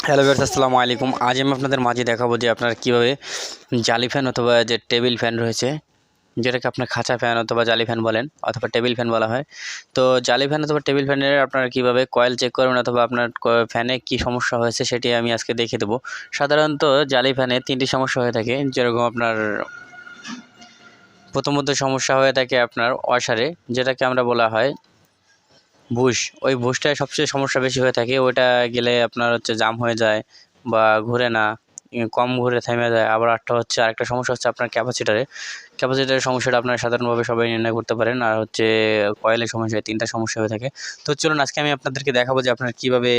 Hello viewers, আসসালামু আলাইকুম। আজ আমি আপনাদের মাঝে দেখাবো যে আপনারা কীভাবে জালি ফ্যান অথবা যে টেবিল ফ্যান রয়েছে, যেটাকে আপনার খাঁচা ফ্যান অথবা জালি ফ্যান বলেন অথবা টেবিল ফ্যান বলা হয়। তো জালি ফ্যান অথবা টেবিল ফ্যানের আপনারা কীভাবে কয়েল চেক করবেন অথবা আপনার ফ্যানে কী সমস্যা হয়েছে সেটি আমি আজকে দেখিয়ে দেবো। সাধারণত জালি ফ্যানে 3টি সমস্যা হয়ে থাকে, যেরকম আপনার প্রথমত সমস্যা হয়ে থাকে আপনার ওয়াশারে, যেটাকে আমরা বলা হয় বুশ। ওই বুশটায় সবচেয়ে সমস্যা বেশি হয়ে থাকে। ওইটা গেলে আপনার হচ্ছে জাম হয়ে যায় বা ঘুরে না, কম ঘুরে থেমে যায়। আবার আরেকটা সমস্যা হচ্ছে আপনার ক্যাপাসিটারের সমস্যাটা আপনারা সাধারণভাবে সবাই নির্ণয় করতে পারেন। আর হচ্ছে কয়েলের সমস্যা, 3টা সমস্যা হয়ে থাকে। তো চলুন আজকে আমি আপনাদেরকে দেখাবো যে আপনারা কীভাবে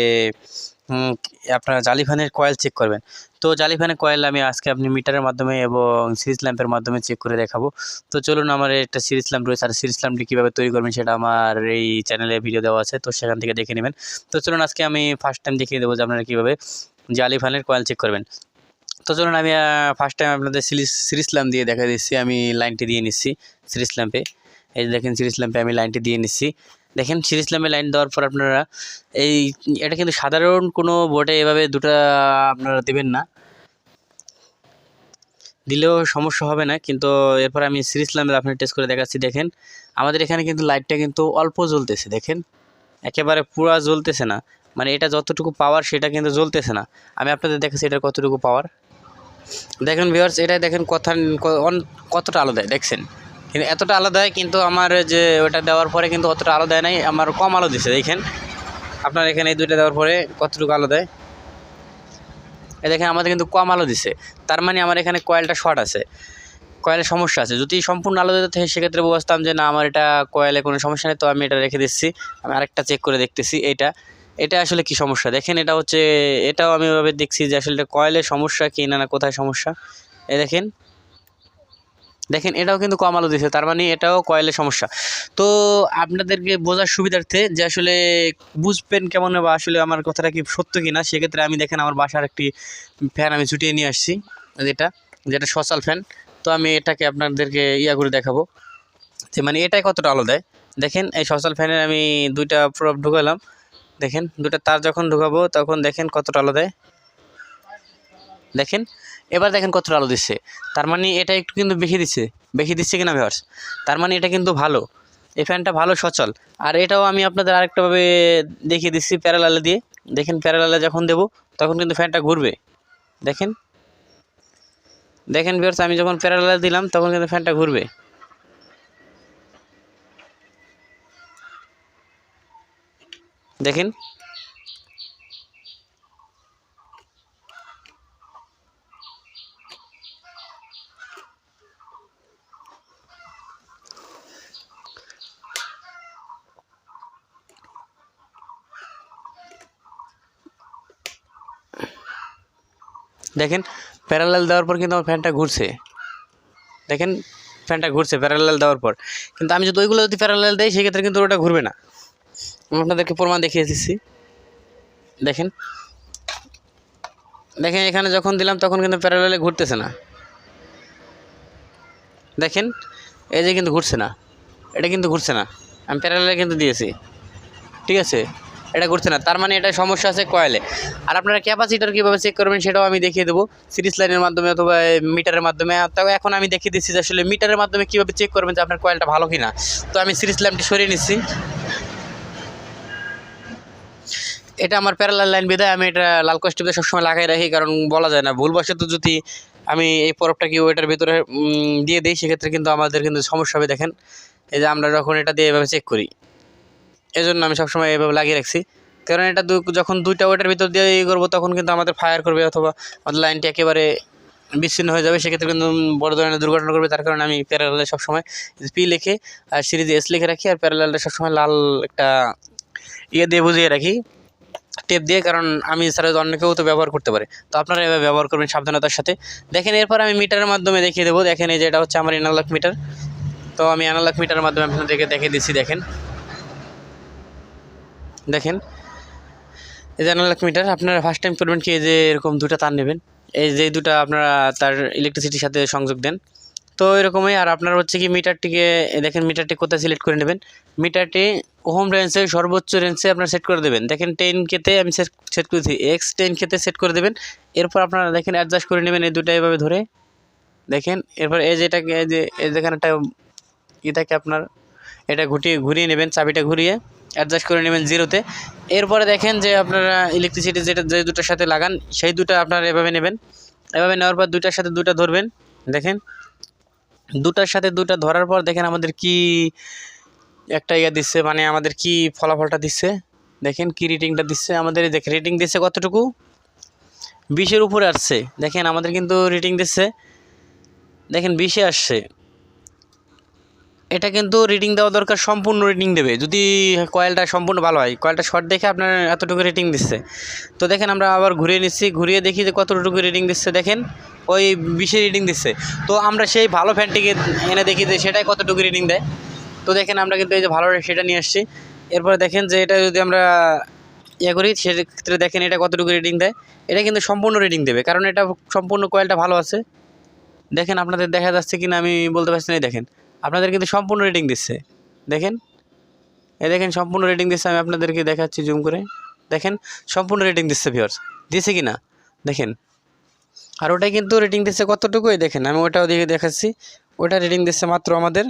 আপনারা জালি ফ্যানের কয়েল চেক করবেন। তো জালি ফ্যানের কয়েল আমি আজকে আপনি মিটারের মাধ্যমে এবং সিরিজ ল্যাম্পের মাধ্যমে চেক করে দেখাবো। তো চলুন, আমার একটা সিরিজ ল্যাম্প রয়েছে, আর সিরিজ ল্যাম্পটি কীভাবে তৈরি করবেন সেটা আমার এই চ্যানেলে ভিডিও দেওয়া আছে, তো সেখান থেকে দেখে নেবেন। তো চলুন আজকে আমি ফার্স্ট টাইম দেখিয়ে দেবো যে আপনারা কীভাবে জালি ফ্যানের কয়েল চেক করবেন। তো চলুন আমি ফার্স্ট টাইম আপনাদের সিরিজ ল্যাম্প দিয়ে দেখা দিচ্ছি। আমি লাইনটি দিয়ে নিচ্ছি সিরিজ ল্যাম্পে। এই দেখেন, সিরিজ ল্যাম্পে আমি লাইনটি দিয়ে নিচ্ছি। দেখেন, সিরিজ ল্যাম্পে লাইন দেওয়ার পর আপনারা এটা কিন্তু সাধারণ কোনো বোর্ডে এভাবে দুটো আপনারা দেবেন না, দিলেও সমস্যা হবে না। কিন্তু এরপর আমি সিরিজ ল্যাম্পে আপনার টেস্ট করে দেখাচ্ছি। দেখেন, আমাদের এখানে কিন্তু লাইটটা কিন্তু অল্প জ্বলতেছে। দেখেন, একেবারে পুরা জ্বলতেছে না, মানে এটা যতটুকু পাওয়ার সেটা কিন্তু জ্বলতেছে না। আমি আপনাদের দেখাচ্ছি এটার কতটুকু পাওয়ার। দেখেন ভিউয়ার্স, এটা দেখেন কতটা আলো দেয় দেখছেন, কিন্তু এতটা আলো দেয়, কিন্তু আমার যে ওটা দেওয়ার পরে কিন্তু অতটা আলো দেয় নাই, আমার কম আলো দিছে। দেখেন আপনার এখানে এই দুইটা দেওয়ার পরে কতটুকু আলো দেয়, এই দেখেন আমাদের কিন্তু কম আলো দিছে। তার মানে আমার এখানে কয়েলটা শর্ট আছে, কয়েলের সমস্যা আছে। যদি সম্পূর্ণ আলো দিতে থাকে সেক্ষেত্রে বুঝতাম যে না, আমার এটা কয়েলে কোনো সমস্যা নেই। তো আমি এটা রেখে দিচ্ছি, আমি আরেকটা চেক করে দেখতেছি এটা আসলে কি সমস্যা। দেখেন, এটাও আমি এভাবে দেখছি যে আসলে এটা কয়েলের সমস্যা কি না কোথায় সমস্যা। দেখেন এটাও কিন্তু কম আলো দিচ্ছে, তার মানে এটাও কয়েলের সমস্যা। তো আপনাদেরকে বোঝার সুবিধার্থে যে আসলে বুঝবেন কেমন বা আসলে আমার কথাটা কি সত্য কি না, সেক্ষেত্রে আমি দেখেন আমার বাসার একটি ফ্যান আমি ছুটিয়ে নিয়ে আসছি, যেটা সচল ফ্যান। তো আমি এটাকে আপনাদেরকে করে দেখাবো যে মানে এটাই কতটা আলো দেয়। দেখেন, এই সচল ফ্যানের আমি 2টা প্রব ঢুকালাম। দেখেন, 2টা তার যখন ঢুকাবো তখন দেখেন কতটা আলো দেয়। দেখেন, এবার দেখেন কতটা আলো দিচ্ছে। তার মানে এটা একটু কিন্তু বেশি দিচ্ছে কিনা ভিউয়ার্স। তার মানে এটা কিন্তু ভালো, এই ফ্যানটা ভালো সচল। আর এটাও আমি আপনাদের আরেকটাভাবে দেখিয়ে দিচ্ছি প্যারালালে দিয়ে। দেখেন, প্যারালালে যখন দেবো তখন কিন্তু ফ্যানটা ঘুরবে। দেখেন ভিউয়ার্স, আমি যখন প্যারালালে দিলাম তখন কিন্তু ফ্যানটা ঘুরবে। দেখেন, প্যারালাল দেওয়ার পর কিন্তু আমার ফ্যানটা ঘুরছে। দেখেন, ফ্যানটা ঘুরছে প্যারালাল দেওয়ার পর। কিন্তু আমি যদি ওইগুলো প্যারালাল দেই সেক্ষেত্রে কিন্তু ওটা ঘুরবে না। আমি আপনাদেরকে প্রমাণ দেখিয়ে দিচ্ছি। দেখেন এখানে যখন দিলাম তখন কিন্তু প্যারালালে ঘুরতেছে না। দেখেন, এই যে কিন্তু ঘুরছে না, এটা কিন্তু ঘুরছে না। আমি প্যারালালে কিন্তু দিয়েছি, ঠিক আছে, এটা ঘুরছে না। তার মানে এটা সমস্যা আছে কয়েলে। আর আপনারা ক্যাপাসিটার কীভাবে চেক করবেন সেটাও আমি দেখিয়ে দেবো সিরিজ লাইনের মাধ্যমে অথবা মিটারের মাধ্যমে। তাও এখন আমি দেখিয়ে দিচ্ছি যে আসলে মিটারের মাধ্যমে কীভাবে চেক করবেন যে আপনার কয়েলটা ভালো কি না। তো আমি সিরিজ ল্যাম্পটি সরিয়ে নিচ্ছি। এটা আমার প্যারালাল লাইন বিধায় আমি এটা লাল কস্টিপে সবসময় লাগাই রাখি, কারণ বলা যায় না ভুলবশত যদি আমি এই পরবটা ওইটার ভিতরে দিয়ে দিই সেক্ষেত্রে কিন্তু আমাদের কিন্তু সমস্যা হবে। দেখেন, এই যে আমরা যখন এটা দিয়ে এভাবে চেক করি, এই জন্য আমি সবসময় এভাবে লাগিয়ে রাখছি। কারণ এটা যখন 2টা ওইটার ভিতর দিয়ে করবো তখন কিন্তু আমাদের ফায়ার করবে অথবা আমাদের লাইনটি একেবারে বিচ্ছিন্ন হয়ে যাবে, সেক্ষেত্রে কিন্তু বড় ধরনের দুর্ঘটনা করবে। তার কারণে আমি প্যারালালে সবসময় পি লিখে আর সিরিজে এস লিখে রাখি, আর প্যারালালটা সবসময় লাল একটা দিয়ে বুঝিয়ে রাখি, টেপ দিয়ে, কারণ আমি ছাড়া অন্য কেউ তো ব্যবহার করতে পারে। তো আপনারা এভাবে ব্যবহার করবেন সাবধানতার সাথে। দেখেন, এরপর আমি মিটারের মাধ্যমে দেখিয়ে দেবো। দেখেন, এই যে এটা হচ্ছে আমার অ্যানালগ মিটার। তো আমি অ্যানালগ মিটারের মাধ্যমে আপনাদেরকে দেখিয়ে দিচ্ছি। দেখেন এই যে অ্যানালগ মিটার। আপনারা ফার্স্ট টাইম করবেন কি, এই যে এরকম 2টা তার নেবেন, এই যে 2টা আপনারা তার ইলেকট্রিসিটির সাথে সংযোগ দেন। তো এরকমই। আর আপনার হচ্ছে কি মিটারটিকে দেখেন, মিটারটি কোথায় সিলেক্ট করে নেবেন, মিটারটি হোম রেঞ্জে সর্বোচ্চ রেঞ্জে আপনার সেট করে দেবেন। দেখেন 10K-তে আমি সেট করেছি, X10K-তে সেট করে দেবেন। এরপর আপনারা দেখেন অ্যাডজাস্ট করে নেবেন এই দুটো এভাবে ধরে দেখেন। এরপর এই যেটাকে যেখানে একটা থাকে আপনার, এটা ঘুরিয়ে নেবেন, চাবিটা ঘুরিয়ে অ্যাডজাস্ট করে নেবেন 0-তে। এরপরে দেখেন যে আপনারা ইলেকট্রিসিটি যে দুটোর সাথে লাগান সেই দুটো আপনারা এভাবে নেবেন। এভাবে নেওয়ার পর দুটার সাথে দুটা ধরবেন। দেখেন দুটার সাথে দুটা ধরার পর দেখেন আমাদের কি একটা দিচ্ছে, মানে আমাদের কি ফলাফলটা দিচ্ছে, দেখেন কি রিডিংটা দিচ্ছে আমাদের। দেখেন রিডিং দিচ্ছে কতটুকু, 20-এর উপরে আসছে। দেখেন আমাদের কিন্তু রিডিং দিচ্ছে, দেখেন 20-এ আসছে। এটা কিন্তু রিডিং দেওয়া দরকার, সম্পূর্ণ রিডিং দেবে যদি কয়েলটা সম্পূর্ণ ভালো হয়। কয়েলটা শর্ট দেখে আপনার এতটুকু রিডিং দিচ্ছে। তো দেখেন আমরা আবার ঘুরিয়ে নিচ্ছি, ঘুরিয়ে দেখি যে কতটুকু রিডিং দিচ্ছে। দেখেন ওই 20-এ রিডিং দিচ্ছে। তো আমরা সেই ভালো ফ্যানটিকে এনে দেখি যে সেটাই কতটুকু রিডিং দেয়। তো দেখেন আমরা কিন্তু এই যে ভালো সেটা নিয়ে আসছি। এরপরে দেখেন যে এটা যদি আমরা করি সেক্ষেত্রে দেখেন এটা কতটুকু রিডিং দেয়। এটা কিন্তু সম্পূর্ণ রিডিং দেবে, কারণ এটা সম্পূর্ণ কয়েলটা ভালো আছে। দেখেন আপনাদের দেখা যাচ্ছে কিনা আমি বলতে পারছি না। দেখেন আপনাদের কিন্তু সম্পূর্ণ রেটিং দিচ্ছে। দেখেন দেখেন সম্পূর্ণ রেটিং দিচ্ছে। আমি আপনাদেরকে দেখাচ্ছি জুম করে। দেখেন সম্পূর্ণ রেটিং দিচ্ছে ভিউয়ার্স, দিচ্ছে কি না দেখেন। আর ওটাই কিন্তু রেটিং দিচ্ছে কতটুকু, দেখেন আমি ওটাও দিকে দেখাচ্ছি। ওটা রেটিং দিচ্ছে মাত্র আমাদের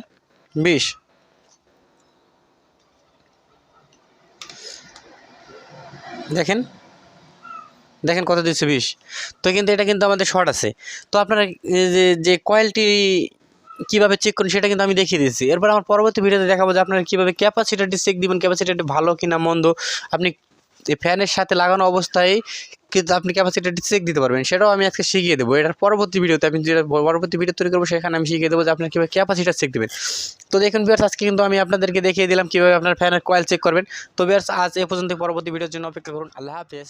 20। দেখেন দেখেন কত দিচ্ছে 20। তো কিন্তু এটা কিন্তু আমাদের শর্ট আছে। তো আপনারা যে কয়েলটি কীভাবে চেক করুন সেটা কিন্তু আমি দেখিয়ে দিয়েছি। এরপর আমার পরবর্তী ভিডিওতে দেখাবো যে আপনারা কীভাবে ক্যাপাসিটারটি চেক দিবেন, ক্যাপাসিটারটি ভালো কি না মন্দ। আপনি ফ্যানের সাথে লাগানো অবস্থায় কিন্তু আপনি ক্যাপাসিটারটি চেক দিতে পারবেন, সেটাও আমি আজকে শিখিয়ে দেবো। এটার পরবর্তী ভিডিওতে আমি যেটা পরবর্তী ভিডিও তৈরি করবো সেখানে আমি শিখিয়ে দেবো যে আপনার কীভাবে ক্যাপাসিটার চেক দেবেন। তো দেখুন ভিউয়ার্স, আজকে কিন্তু আমি আপনাদেরকে দেখিয়ে দিলাম কীভাবে আপনার ফ্যানের কয়েল চেক করবেন। তো ভিউয়ার্স আজ এ পর্যন্ত, পরবর্তী ভিডিওর জন্য অপেক্ষা করুন। আল্লাহ হাফেজ।